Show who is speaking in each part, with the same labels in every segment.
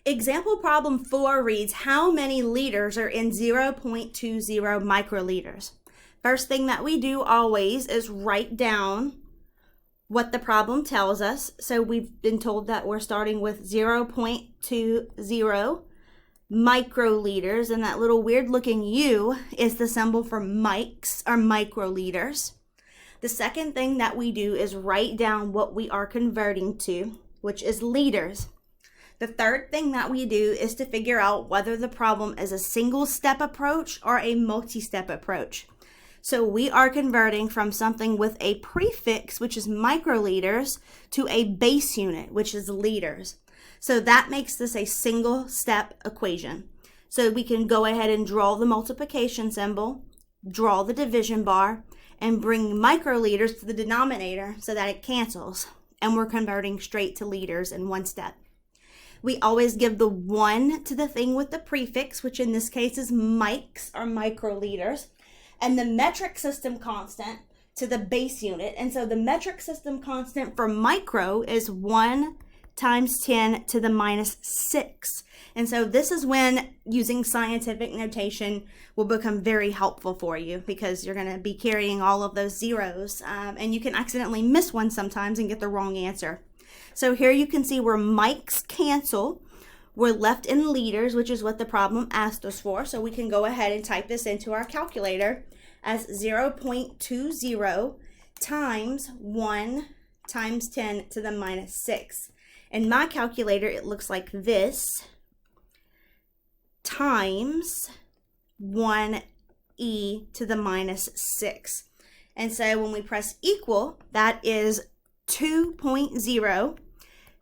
Speaker 1: Example problem 4 reads, how many liters are in 0.20 microliters? First thing that we do always is write down what the problem tells us. So we've been told that we're starting with 0.20 microliters, and that little weird looking U is the symbol for mics or microliters. The second thing that we do is write down what we are converting to, which is liters. The third thing that we do is to figure out whether the problem is a single step approach or a multi-step approach. So we are converting from something with a prefix, which is microliters, to a base unit, which is liters. So that makes this a single step equation. So we can go ahead and draw the multiplication symbol, draw the division bar, and bring microliters to the denominator so that it cancels. And we're converting straight to liters in one step. We always give the 1 to the thing with the prefix, which in this case is mics or microliters, and the metric system constant to the base unit. And so the metric system constant for micro is 1 times 10 to the minus 6. And so this is when using scientific notation will become very helpful for you, because you're going to be carrying all of those zeros, and you can accidentally miss one sometimes and get the wrong answer. So here you can see where mics cancel. We're left in liters, which is what the problem asked us for. So we can go ahead and type this into our calculator as 0.20 times 1 times 10 to the minus 6. In my calculator, it looks like this, times 1e to the minus 6. And so when we press equal, that is 2.0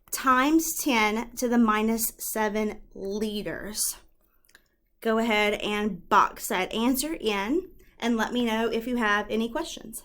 Speaker 1: times 10 to the minus 7 liters. Go ahead and box that answer in and let me know if you have any questions.